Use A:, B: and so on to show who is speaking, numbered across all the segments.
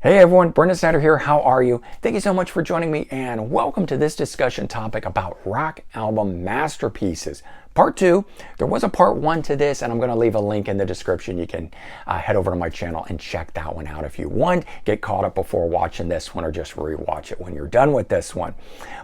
A: Hey everyone, Brendan Snyder here. How are you? Thank you so much for joining me and welcome to this discussion topic about rock album masterpieces. Part 2. There was a part 1 to this and I'm going to leave a link in the description. You can head over to my channel and check that one out if you want. Get caught up before watching this one or just rewatch it when you're done with this one.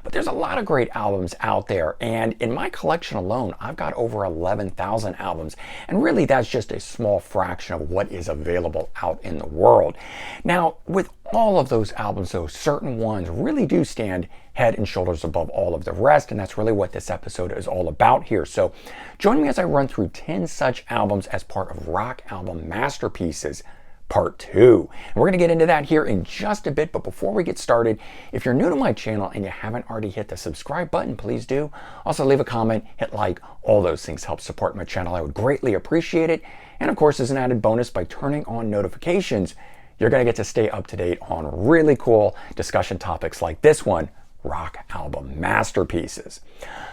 A: But there's a lot of great albums out there, and in my collection alone I've got over 11,000 albums, and really that's just a small fraction of what is available out in the world. Now with all of those albums though, certain ones really do stand head and shoulders above all of the rest, and that's really what this episode is all about here. So join me as I run through 10 such albums as part of Rock Album Masterpieces Part 2. And we're going to get into that here in just a bit, but before we get started, if you're new to my channel and you haven't already hit the subscribe button, please do. Also leave a comment, hit like, all those things help support my channel. I would greatly appreciate it. And of course, as an added bonus, by turning on notifications, you're going to get to stay up to date on really cool discussion topics like this one, Rock Album Masterpieces.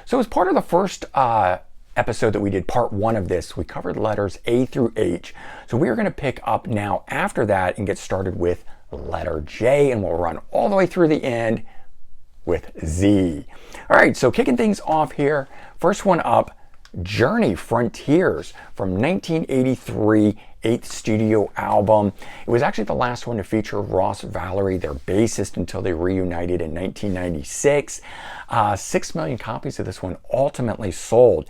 A: So as part of the first episode that we did, part 1 of this, we covered letters A through H. So we are going to pick up now after that and get started with letter J, and we'll run all the way through the end with Z. All right, so kicking things off here, first one up, Journey Frontiers from 1983, 8th studio album. It was actually the last one to feature Ross Valerie, their bassist, until they reunited in 1996. 6 million copies of this one ultimately sold.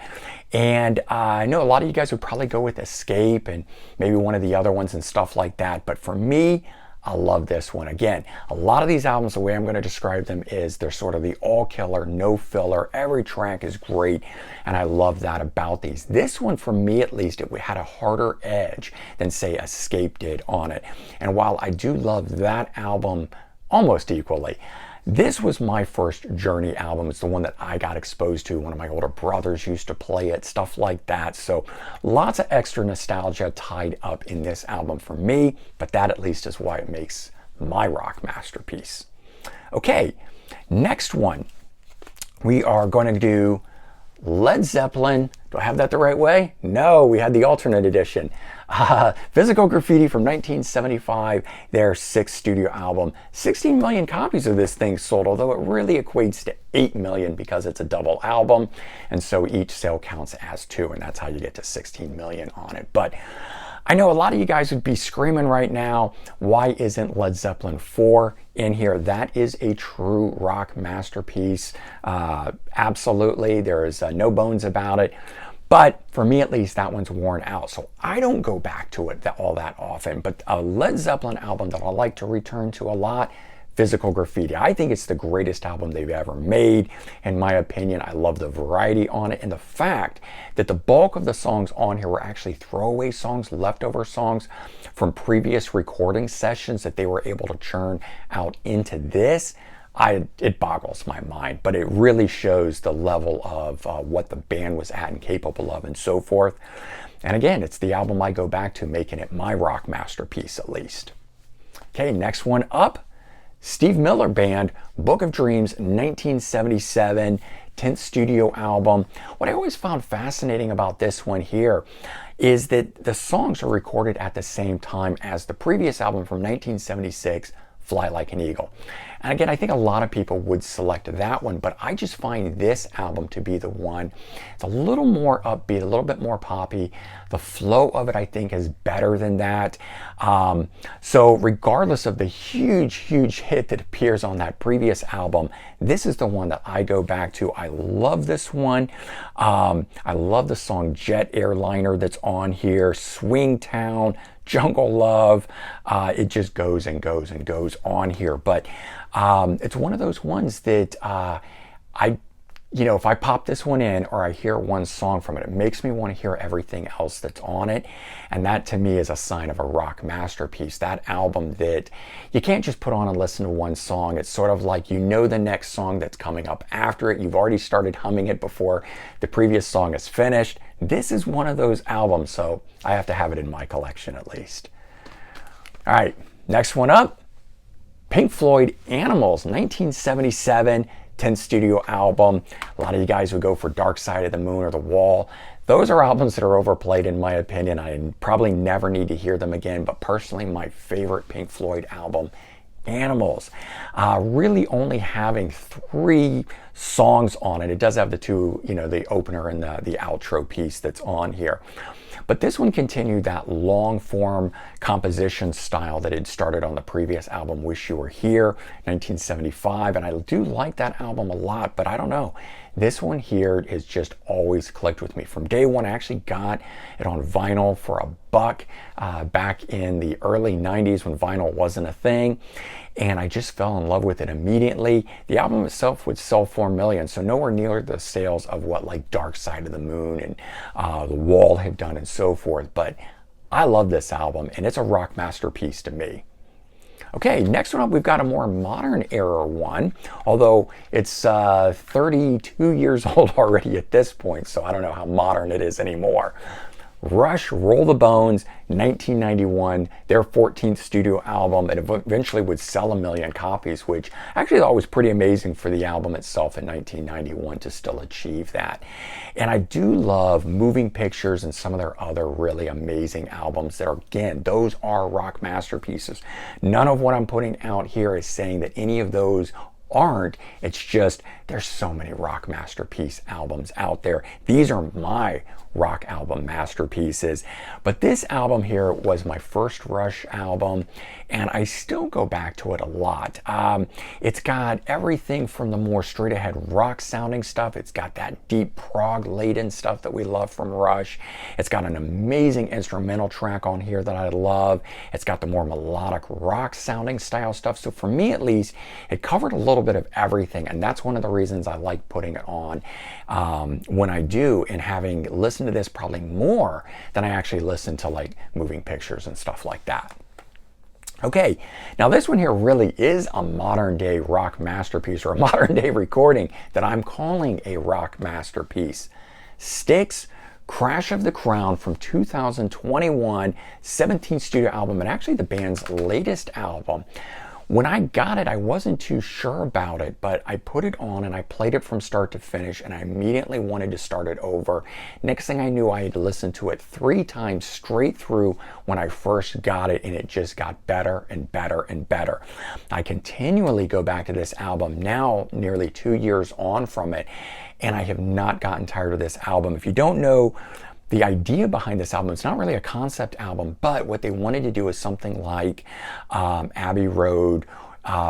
A: And I know a lot of you guys would probably go with Escape and maybe one of the other ones and stuff like that. But for me, I love this one. Again, a lot of these albums, the way I'm going to describe them is they're sort of the all killer, no filler. Every track is great, and I love that about these. This one, for me at least, it had a harder edge than, say, Escape did on it. And while I do love that album almost equally, this was my first Journey album. It's the one that I got exposed to. One of my older brothers used to play it, stuff like that. So lots of extra nostalgia tied up in this album for me, but that at least is why it makes my rock masterpiece. Okay, next one. We are going to do Led Zeppelin. Do I have that the right way? No, we had the alternate edition. Physical Graffiti from 1975, their 6th studio album. 16 million copies of this thing sold, although it really equates to 8 million because it's a double album, and so each sale counts as 2, and that's how you get to 16 million on it. But I know a lot of you guys would be screaming right now, why isn't Led Zeppelin 4 in here? That is a true rock masterpiece. Absolutely, there is no bones about it. But for me at least, that one's worn out. So I don't go back to it all that often. But a Led Zeppelin album that I like to return to a lot, Physical Graffiti. I think it's the greatest album they've ever made. In my opinion, I love the variety on it and the fact that the bulk of the songs on here were actually throwaway songs, leftover songs from previous recording sessions that they were able to churn out into this. It boggles my mind, but it really shows the level of what the band was at and capable of and so forth. And again, it's the album I go back to, making it my rock masterpiece at least. Okay, next one up, Steve Miller Band, Book of Dreams, 1977, 10th studio album. What I always found fascinating about this one here is that the songs are recorded at the same time as the previous album from 1976, Fly Like an Eagle. And again, I think a lot of people would select that one, but I just find this album to be the one. It's a little more upbeat, a little bit more poppy. The flow of it, I think, is better than that. So regardless of the huge hit that appears on that previous album, this is the one that I go back to. I love this one. I love the song Jet Airliner that's on here, Swing Town, Jungle Love. It just goes and goes and goes on here. But it's one of those ones that if I pop this one in or I hear one song from it, it makes me want to hear everything else that's on it. And that to me is a sign of a rock masterpiece. That album that you can't just put on and listen to one song. It's sort of like, you know, the next song that's coming up after it. You've already started humming it before the previous song is finished. This is one of those albums, so I have to have it in my collection at least. All right, next one up, Pink Floyd, Animals, 1977, 10th studio album. A lot of you guys would go for Dark Side of the Moon or The Wall. those are albums that are overplayed in my opinion. I probably never need to hear them again, but personally my favorite Pink Floyd album, Animals, really only having 3 songs on it. It does have the 2, the opener and the outro piece that's on here. But this one continued that long form composition style that had started on the previous album, Wish You Were Here, 1975. And I do like that album a lot, but I don't know. This one here has just always clicked with me. From day one, I actually got it on vinyl for $1 back in the early 90s when vinyl wasn't a thing. And I just fell in love with it immediately. The album itself would sell 4 million, so nowhere near the sales of what like Dark Side of the Moon and The Wall had done and so forth. But I love this album, and it's a rock masterpiece to me. Okay, next one up, we've got a more modern era one, although it's 32 years old already at this point, so I don't know how modern it is anymore. Rush, Roll the Bones, 1991, their 14th studio album. It eventually would sell 1 million copies, which actually I thought was pretty amazing for the album itself in 1991 to still achieve that. And I do love Moving Pictures and some of their other really amazing albums that are, again, those are rock masterpieces. None of what I'm putting out here is saying that any of those aren't. It's just there's so many rock masterpiece albums out there. These are my rock album masterpieces. But this album here was my first Rush album, and I still go back to it a lot. It's got everything from the more straight ahead rock sounding stuff. It's got that deep prog laden stuff that we love from Rush. It's got an amazing instrumental track on here that I love. It's got the more melodic rock sounding style stuff. So for me at least, it covered a little bit of everything, and that's one of the reasons I like putting it on when I do, and having listened to this probably more than I actually listen to like Moving Pictures and stuff like that. Okay, now this one here really is a modern day rock masterpiece, or a modern day recording that I'm calling a rock masterpiece. Styx, Crash of the Crown from 2021, 17th studio album, and actually the band's latest album. When I got it, I wasn't too sure about it, but I put it on and I played it from start to finish, and I immediately wanted to start it over. Next thing I knew, I had listened to it 3 times straight through when I first got it, and it just got better and better and better. I continually go back to this album now, nearly 2 years on from it, and I have not gotten tired of this album. If you don't know the idea behind this album, it's not really a concept album, but what they wanted to do is something like Abbey Road,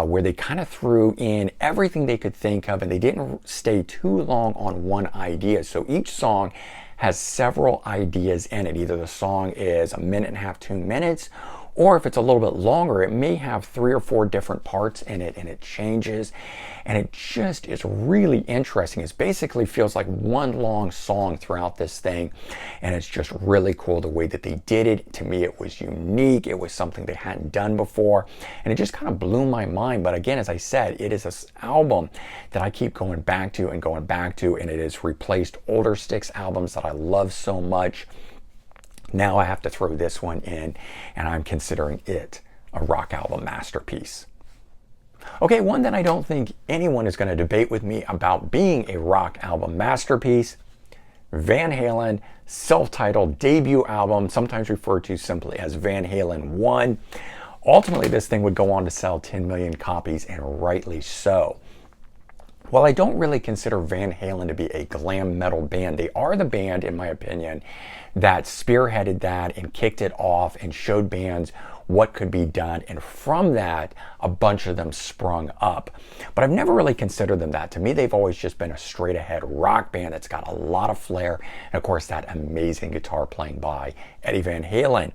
A: where they kind of threw in everything they could think of, and they didn't stay too long on one idea. So each song has several ideas in it. Either the song is 1.5 minutes, 2 minutes, or if it's a little bit longer, it may have 3 or 4 different parts in it, and it changes. And it just is really interesting. It basically feels like one long song throughout this thing. And it's just really cool the way that they did it. To me, it was unique. It was something they hadn't done before. And it just kind of blew my mind. But again, as I said, it is an album that I keep going back to and going back to. And it has replaced older Styx albums that I love so much. Now I have to throw this one in, and I'm considering it a rock album masterpiece. Okay, one that I don't think anyone is going to debate with me about being a rock album masterpiece, Van Halen, self-titled debut album, sometimes referred to simply as Van Halen 1. Ultimately, this thing would go on to sell 10 million copies, and rightly so. While I don't really consider Van Halen to be a glam metal band, they are the band, in my opinion, that spearheaded that and kicked it off and showed bands what could be done. And from that, a bunch of them sprung up. But I've never really considered them that. To me, they've always just been a straight ahead rock band that's got a lot of flair. And of course, that amazing guitar playing by Eddie Van Halen.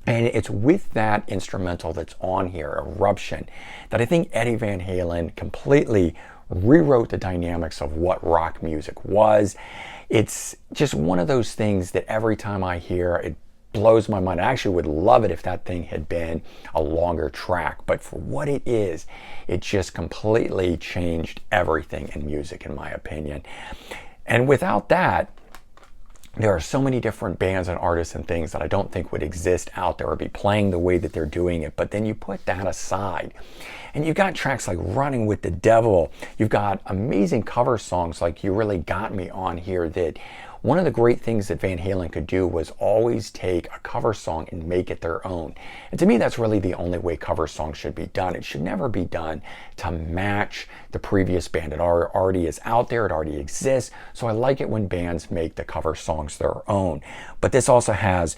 A: And it's with that instrumental that's on here, Eruption, that I think Eddie Van Halen completely rewrote the dynamics of what rock music was. It's just one of those things that every time I hear, it blows my mind. I actually would love it if that thing had been a longer track, but for what it is, it just completely changed everything in music, in my opinion. And without that, there are so many different bands and artists and things that I don't think would exist out there or be playing the way that they're doing it. But then you put that aside, and you've got tracks like Running with the Devil. You've got amazing cover songs like You Really Got Me on here that one of the great things that Van Halen could do was always take a cover song and make it their own. And to me, that's really the only way cover songs should be done. It should never be done to match the previous band. It already is out there, it already exists. So I like it when bands make the cover songs their own. But this also has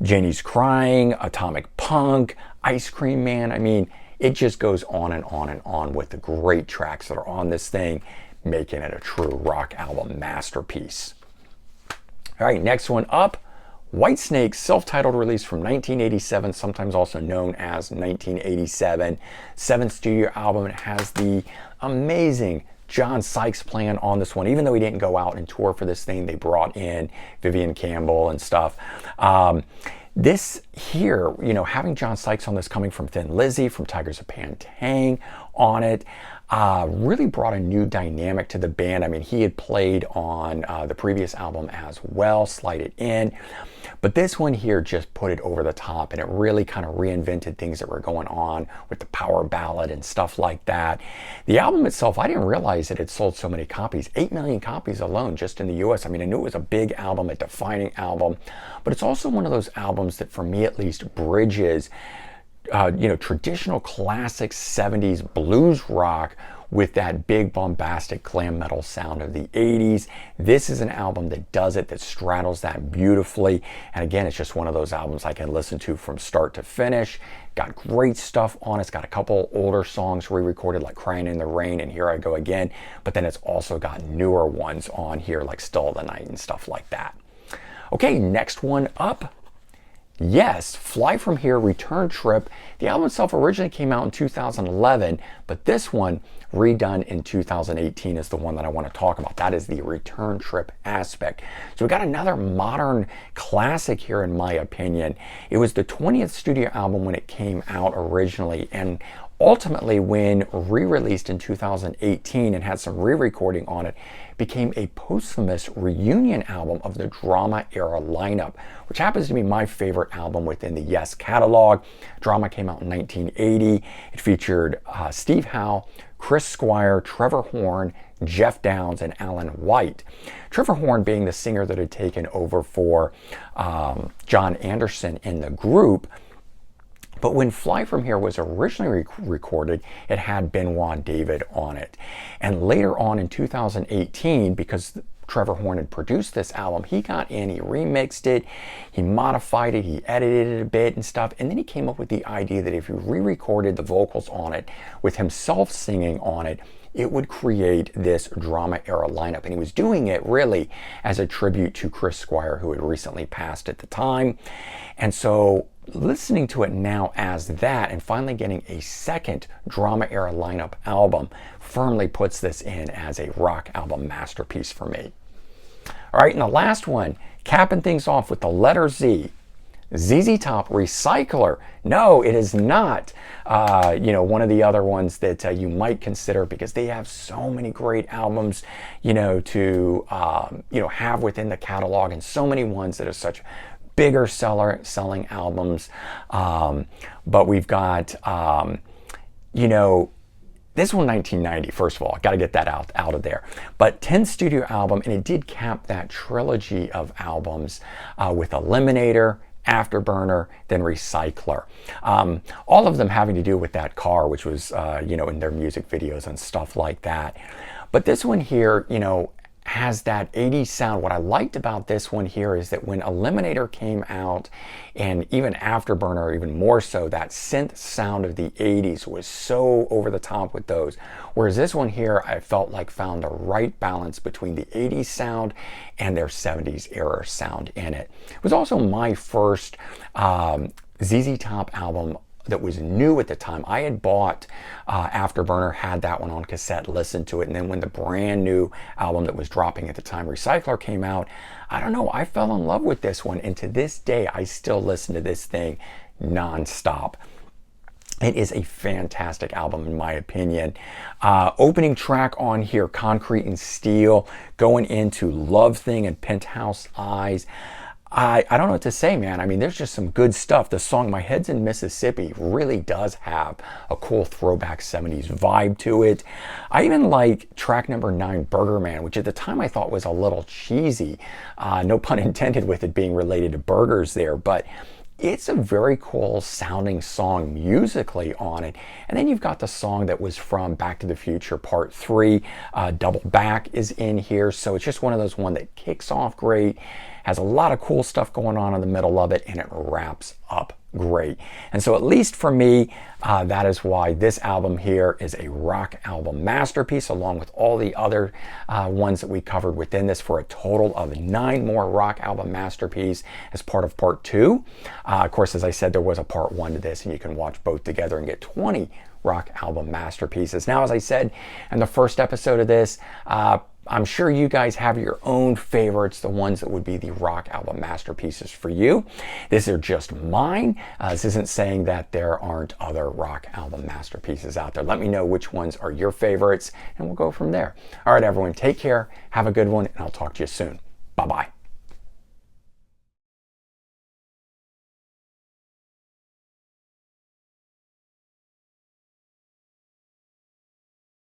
A: Janie's Crying, Atomic Punk, Ice Cream Man. I mean, it just goes on and on and on with the great tracks that are on this thing, making it a true rock album masterpiece. All right, next one up, Whitesnake's self-titled release from 1987, sometimes also known as 1987, 7th studio album. It has the amazing John Sykes playing on this one. Even though he didn't go out and tour for this thing, they brought in Vivian Campbell and stuff. This here, you know, having John Sykes on this, coming from Thin Lizzy, from Tigers of Pantang on it, really brought a new dynamic to the band. I mean, he had played on the previous album as well, Slide It In. But this one here just put it over the top, and it really kind of reinvented things that were going on with the power ballad and stuff like that. The album itself, I didn't realize it had sold so many copies, 8 million copies alone just in the US. I mean, I knew it was a big album, a defining album, but it's also one of those albums that, for me at least, bridges you know, traditional classic 70s blues rock with that big bombastic glam metal sound of the 80s. This is an album that does it, that straddles that beautifully. And again, it's just one of those albums I can listen to from start to finish. Got great stuff on it. It's got a couple older songs re-recorded, like Crying in the Rain and Here I Go Again. But then it's also got newer ones on here, like Still of the Night and stuff like that. Okay, next one up. Yes, Fly From Here, Return Trip. The album itself originally came out in 2011, but this one, redone in 2018, is the one that I want to talk about. That is the Return Trip aspect. So we got another modern classic here, in my opinion. It was the 20th studio album when it came out originally, and ultimately, when re-released in 2018 and had some re-recording on it, became a posthumous reunion album of the Drama era lineup, which happens to be my favorite album within the Yes catalog. Drama came out in 1980. It featured Steve Howe, Chris Squire, Trevor Horn, Jeff Downs, and Alan White. Trevor Horn being the singer that had taken over for John Anderson in the group. But when Fly From Here was originally recorded, it had Benoit David on it. And later on in 2018, because Trevor Horn had produced this album, he got in, he remixed it, he modified it, he edited it a bit and stuff, and then he came up with the idea that if you re-recorded the vocals on it with himself singing on it, it would create this Drama era lineup. And he was doing it really as a tribute to Chris Squire, who had recently passed at the time. And so listening to it now as that, and finally getting a second Drama era lineup album, firmly puts this in as a rock album masterpiece for me. All right, and the last one, capping things off with the letter Z, ZZ Top Recycler. No, it is not you know, one of the other ones that you might consider, because they have so many great albums, you know, to you know, have within the catalog, and so many ones that are such bigger selling albums. But we've got you know, this one, 1990, first of all, I got to get that out of there. But 10th studio album, and it did cap that trilogy of albums with Eliminator, Afterburner, then Recycler. All of them having to do with that car, which was, you know, in their music videos and stuff like that. But this one here, you know, has that 80s sound. What I liked about this one here is that when Eliminator came out, and even Afterburner, even more so, that synth sound of the 80s was so over the top with those. Whereas this one here, I felt like found the right balance between the 80s sound and their 70s era sound in it. It was also my first ZZ Top album that was new at the time. I had bought Afterburner, had that one on cassette, listened to it, and then when the brand new album that was dropping at the time, Recycler, came out, I don't know, I fell in love with this one, and to this day I still listen to this thing non-stop. It is a fantastic album, in my opinion. Opening track on here, Concrete and Steel, going into Love Thing and Penthouse Eyes. I don't know what to say, man. I mean, there's just some good stuff. The song My Head's in Mississippi really does have a cool throwback 70s vibe to it. I even like track number 9, Burger Man, which at the time I thought was a little cheesy. No pun intended with it being related to burgers there, but it's a very cool sounding song musically on it. And then you've got the song that was from Back to the Future Part 3, Double Back is in here. So it's just one of those one that kicks off great, has a lot of cool stuff going on in the middle of it, and it wraps up great. And so at least for me, that is why this album here is a rock album masterpiece, along with all the other ones that we covered within this, for a total of 9 more rock album masterpiece as part of part 2. Of course, as I said, there was a part 1 to this, and you can watch both together and get 20 rock album masterpieces. Now, as I said in the first episode of this, I'm sure you guys have your own favorites, the ones that would be the rock album masterpieces for you. These are just mine. This isn't saying that there aren't other rock album masterpieces out there. Let me know which ones are your favorites, and we'll go from there. All right, everyone, take care, have a good one, and I'll talk to you soon. Bye-bye.